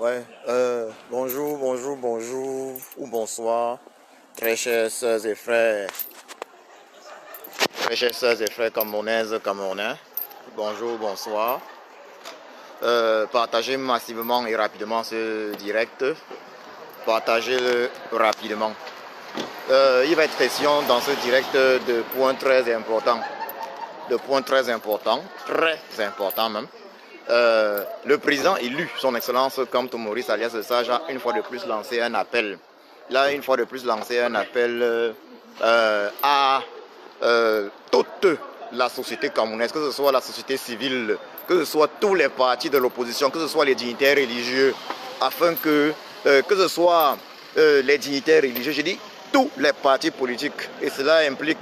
Ouais, bonjour, bonjour, bonjour, ou bonsoir, très chers sœurs et frères, camerounaises, camerounais, bonjour, bonsoir. Partagez massivement et rapidement ce direct, partagez-le rapidement. Il va être question dans ce direct de points très importants, très importants même. Le président élu, son excellence Kamto Maurice alias Sage, a une fois de plus lancé un appel. À toute la société camerounaise, que ce soit la société civile, que ce soit tous les partis de l'opposition, que ce soit les dignitaires religieux, afin que ce soit les dignitaires religieux, je dis tous les partis politiques, et cela implique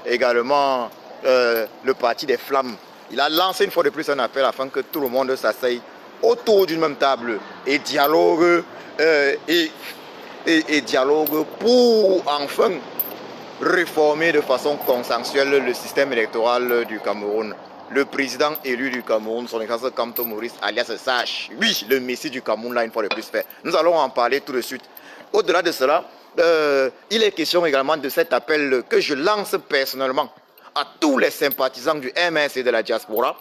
également le parti des Flammes. Il a lancé une fois de plus un appel afin que tout le monde s'asseye autour d'une même table et dialogue, dialogue pour enfin réformer de façon consensuelle le système électoral du Cameroun. Le président élu du Cameroun, son excellence Kamto Maurice alias Sage, oui, le messie du Cameroun l'a une fois de plus fait. Nous allons en parler tout de suite. Au-delà de cela, il est question également de cet appel que je lance personnellement à tous les sympathisants du MS et de la diaspora,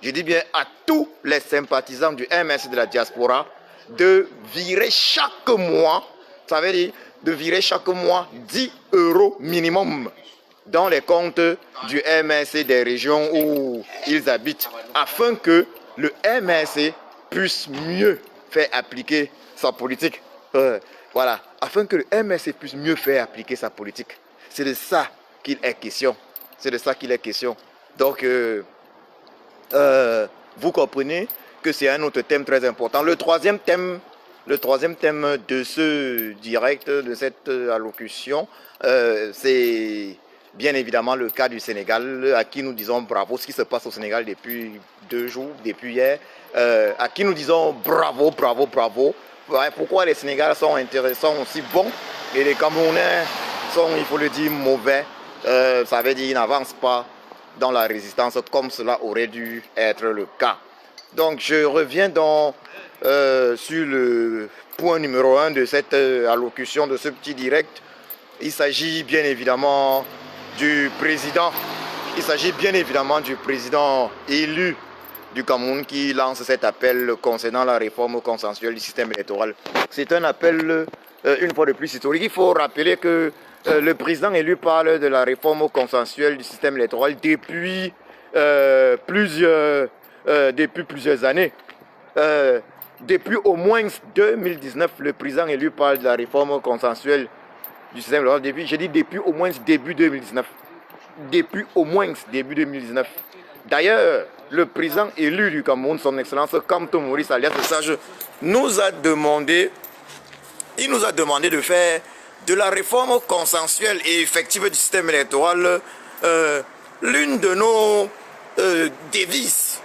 je dis bien à tous les sympathisants du MS et de la diaspora, de virer chaque mois, ça veut dire de virer chaque mois 10 € minimum dans les comptes du MSC des régions où ils habitent, afin que le MSC puisse mieux faire appliquer sa politique. Voilà, afin que le MSC puisse mieux faire appliquer sa politique. C'est de ça qu'il est question. C'est de ça qu'il est question. Donc, vous comprenez que c'est un autre thème très important. Le troisième thème de ce direct, de cette allocution, c'est bien évidemment le cas du Sénégal, à qui nous disons bravo. Ce qui se passe au Sénégal depuis 2 jours, depuis hier, à qui nous disons bravo, bravo, bravo. Ouais, pourquoi les Sénégalais sont intéressants, aussi bons, et les Camerounais sont, il faut le dire, mauvais. Ça veut dire qu'ils n'avancent pas dans la résistance comme cela aurait dû être le cas. Donc je reviens donc sur le point numéro 1 de cette allocution, de ce petit direct. Il s'agit bien évidemment du président. Il s'agit bien évidemment du président élu du Cameroun qui lance cet appel concernant la réforme consensuelle du système électoral. C'est un appel, une fois de plus, historique. Il faut rappeler que le président élu parle de la réforme consensuelle du système électoral depuis plusieurs années. Depuis au moins 2019, le président élu parle de la réforme consensuelle du système électoral. J'ai dit depuis au moins début 2019. Depuis au moins début 2019. D'ailleurs, le président élu du Cameroun, son excellence Kamto Maurice alias Sage, nous a demandé de faire de la réforme consensuelle et effective du système électoral l'une de nos devises.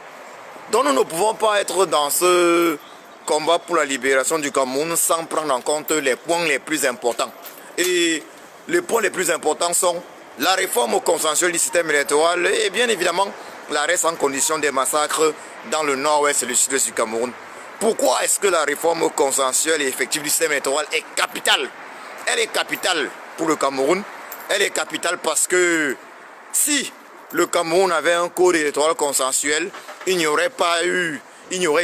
Donc nous ne pouvons pas être dans ce combat pour la libération du Cameroun sans prendre en compte les points les plus importants. Et les points les plus importants sont la réforme consensuelle du système électoral et bien évidemment l'arrêt sans condition des massacres dans le nord-ouest et le sud-ouest du Cameroun. Pourquoi est-ce que la réforme consensuelle et effective du système électoral est capitale? Elle est capitale pour le Cameroun. Elle est capitale parce que si le Cameroun avait un code électoral consensuel, il n'y aurait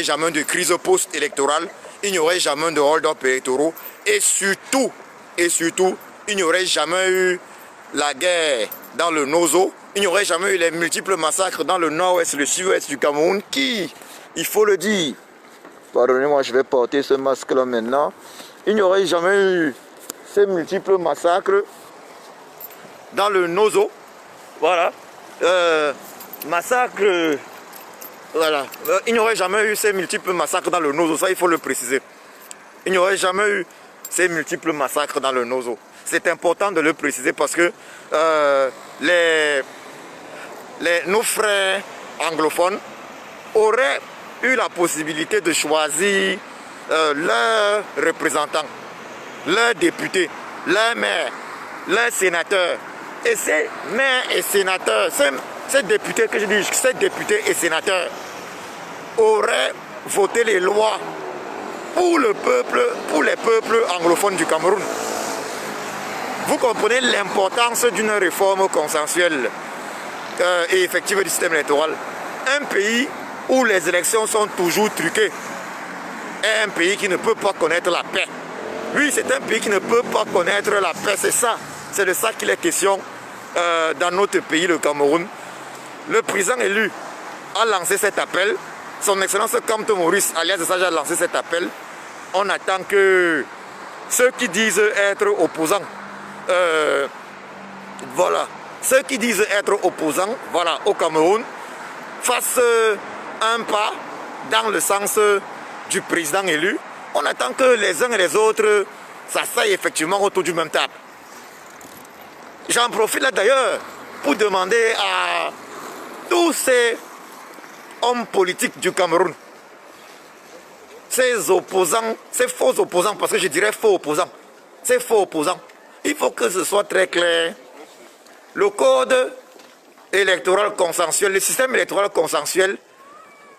jamais de crise post-électorale, il n'y aurait jamais de hold-up électoraux et surtout, il n'y aurait jamais eu la guerre dans le Nozo, il n'y aurait jamais eu les multiples massacres dans le nord-ouest et le sud-ouest du Cameroun qui, il faut le dire, pardonnez-moi, je vais porter ce masque-là maintenant, il n'y aurait jamais eu ces multiples massacres dans le Nozo, voilà, il n'y aurait jamais eu ces multiples massacres dans le Nozo, ça il faut le préciser. Il n'y aurait jamais eu ces multiples massacres dans le Nozo. C'est important de le préciser parce que nos frères anglophones auraient eu la possibilité de choisir leurs représentants, leurs députés, leurs maires, leurs sénateurs. Et ces maires et sénateurs, ces députés que je dis, ces députés et sénateurs auraient voté les lois pour le peuple, pour les peuples anglophones du Cameroun. Vous comprenez l'importance d'une réforme consensuelle et effective du système électoral. Un pays où les élections sont toujours truquées est un pays qui ne peut pas connaître la paix. Oui, c'est un pays qui ne peut pas connaître la paix, c'est ça. C'est de ça qu'il est question dans notre pays, le Cameroun. Le président élu a lancé cet appel. Son Excellence Kamto Maurice, alias Sage, a lancé cet appel. On attend que ceux qui disent être opposants, ceux qui disent être opposants, au Cameroun, fassent un pas dans le sens du président élu. On attend que les uns et les autres s'asseyent effectivement autour du même table. J'en profite là d'ailleurs pour demander à tous ces hommes politiques du Cameroun, ces opposants, ces faux opposants, parce que je dirais faux opposants, ces faux opposants, il faut que ce soit très clair. Le code électoral consensuel, le système électoral consensuel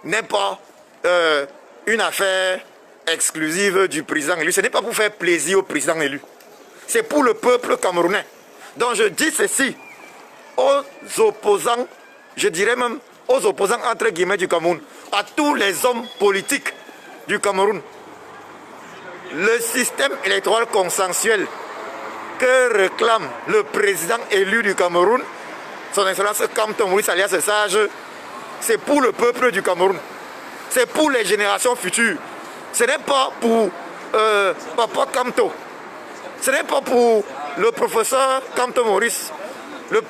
n'est pas une affaire exclusive du président élu. Ce n'est pas pour faire plaisir au président élu. C'est pour le peuple camerounais. Donc je dis ceci aux opposants, je dirais même aux opposants entre guillemets du Cameroun, à tous les hommes politiques du Cameroun. Le système électoral consensuel que réclame le président élu du Cameroun, son Excellence Kamto Maurice alias Sage, c'est pour le peuple du Cameroun. C'est pour les générations futures. Ce n'est pas pour Papa Kamto. Ce n'est pas pour le professeur Kamto Maurice,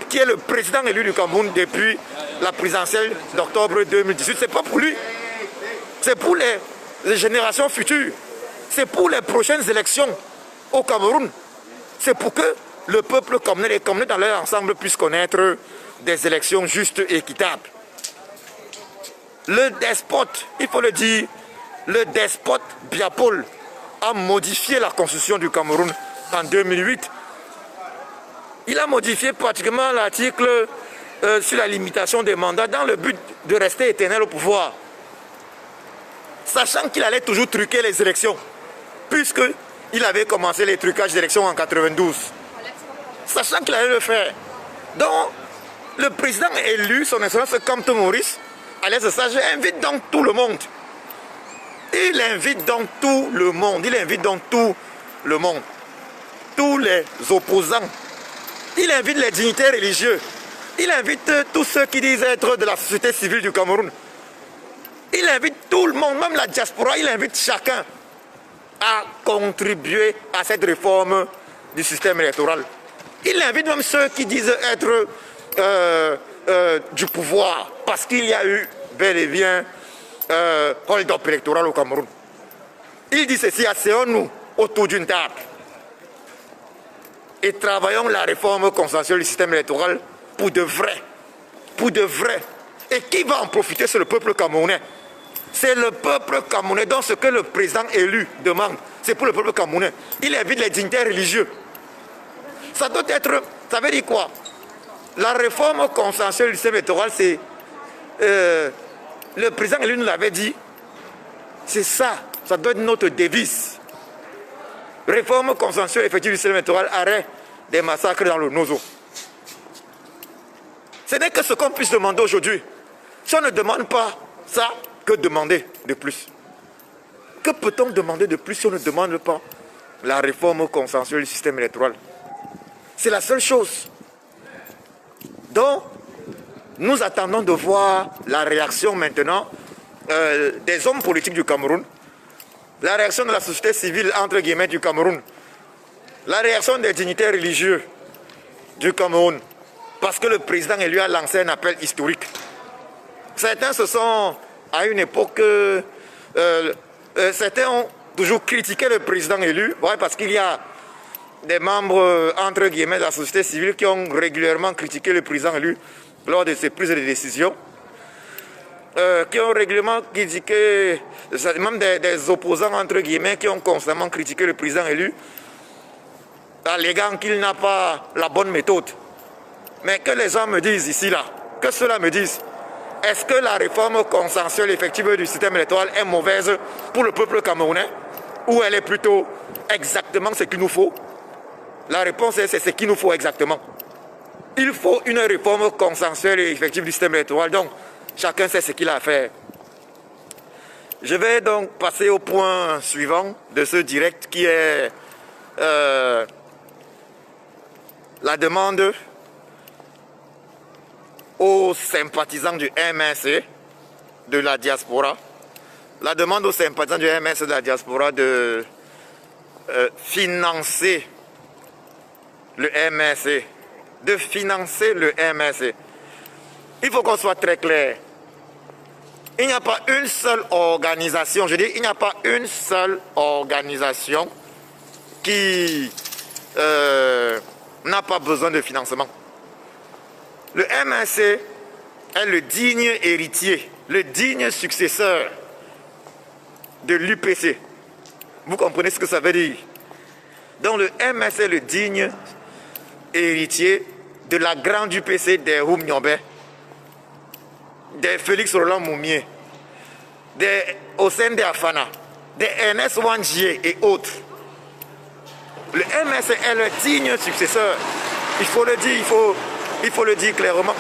qui est le président élu du Cameroun depuis la présidentielle d'octobre 2018. C'est pas pour lui. C'est pour les générations futures. C'est pour les prochaines élections au Cameroun. C'est pour que le peuple camerounais, les Camerounais dans leur ensemble puissent connaître des élections justes et équitables. Le despote, il faut le dire, le despote Biapol a modifié la constitution du Cameroun en 2008. Il a modifié pratiquement l'article sur la limitation des mandats dans le but de rester éternel au pouvoir. Sachant qu'il allait toujours truquer les élections, puisqu'il avait commencé les trucages d'élections en 92. Sachant qu'il allait le faire. Donc, le président élu, son Excellence Kamto Maurice, alias Sage, invite donc tout le monde. Il invite donc tout le monde. Il invite donc tout le monde. Tous les opposants. Il invite les dignitaires religieux. Il invite tous ceux qui disent être de la société civile du Cameroun. Il invite tout le monde, même la diaspora, il invite chacun à contribuer à cette réforme du système électoral. Il invite même ceux qui disent être du pouvoir, parce qu'il y a eu bel et bien hold-up électoral au Cameroun. Il dit ceci, asseyons-nous autour d'une table et travaillons la réforme consensuelle du système électoral pour de vrai. Pour de vrai. Et qui va en profiter? C'est le peuple camerounais. C'est le peuple camerounais. Donc ce que le président élu demande, c'est pour le peuple camerounais. Il invite les dignitaires religieux. Ça doit être... Ça veut dire quoi? La réforme consensuelle du système électoral, c'est... le président élu nous l'avait dit. C'est ça. Ça doit être notre devise. Réforme consensuelle effective du système électoral, arrêt des massacres dans le Nozo. Ce n'est que ce qu'on puisse demander aujourd'hui. Si on ne demande pas ça, que demander de plus? Que peut-on demander de plus si on ne demande pas la réforme consensuelle du système électoral? C'est la seule chose. Donc, nous attendons de voir la réaction maintenant des hommes politiques du Cameroun, la réaction de la société civile, entre guillemets, du Cameroun, la réaction des dignitaires religieux du Cameroun, parce que le président élu a lancé un appel historique. Certains se sont, à une époque, certains ont toujours critiqué le président élu, ouais, parce qu'il y a des membres, entre guillemets, de la société civile qui ont régulièrement critiqué le président élu lors de ses prises de décision, qui ont régulièrement critiqué, même des opposants, entre guillemets, qui ont constamment critiqué le président élu, alléguant qu'il n'a pas la bonne méthode. Mais que les gens me disent ici, là, que ceux-là me disent, est-ce que la réforme consensuelle effective du système électoral est mauvaise pour le peuple camerounais? Ou elle est plutôt exactement ce qu'il nous faut? La réponse est c'est ce qu'il nous faut exactement. Il faut une réforme consensuelle et effective du système électoral. Donc, chacun sait ce qu'il a à faire. Je vais donc passer au point suivant de ce direct qui est la demande aux sympathisants du MNC de la diaspora. La demande aux sympathisants du MNC de la diaspora de financer le MNC. De financer le MNC. Il faut qu'on soit très clair. Il n'y a pas une seule organisation, je dis, il n'y a pas une seule organisation qui n'a pas besoin de financement. Le MNC est le digne héritier, le digne successeur de l'UPC. Vous comprenez ce que ça veut dire? Donc le MNC est le digne héritier de la grande UPC des Houm Nyombe, des Félix Roland Moumier, des Hossein de Afana, des Ernest Wangier et autres. Le MNC est le digne successeur. Il faut le dire, il faut le dire clairement.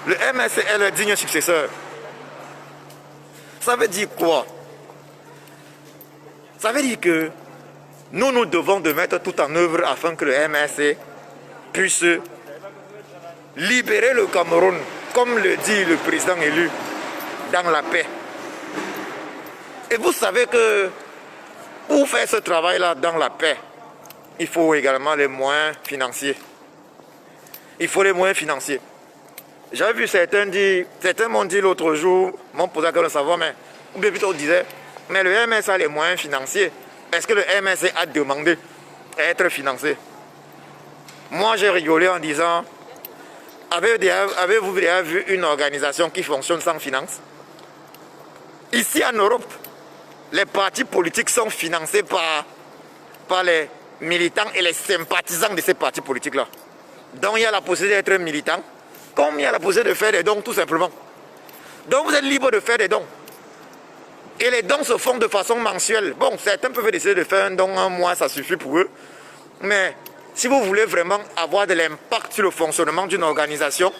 Le MNC est le digne successeur. Ça veut dire quoi? Ça veut dire que nous devons de mettre tout en œuvre afin que le MNC puisse libérer le Cameroun, comme le dit le président élu, dans la paix. Et vous savez que pour faire ce travail-là dans la paix, il faut également les moyens financiers. Il faut les moyens financiers. J'avais vu certains m'ont dit l'autre jour, m'ont posé la question de savoir, mais, ou bien plutôt disait, mais le MNC a les moyens financiers. Est-ce que le MNC a demandé à être financé? Moi, j'ai rigolé en disant, avez-vous déjà vu une organisation qui fonctionne sans finance? Ici en Europe, les partis politiques sont financés par les militants et les sympathisants de ces partis politiques-là. Donc il y a la possibilité d'être militant, comme il y a la possibilité de faire des dons tout simplement. Donc vous êtes libre de faire des dons. Et les dons se font de façon mensuelle. Bon, certains peuvent décider de faire un don un mois, ça suffit pour eux. Mais si vous voulez vraiment avoir de l'impact sur le fonctionnement d'une organisation,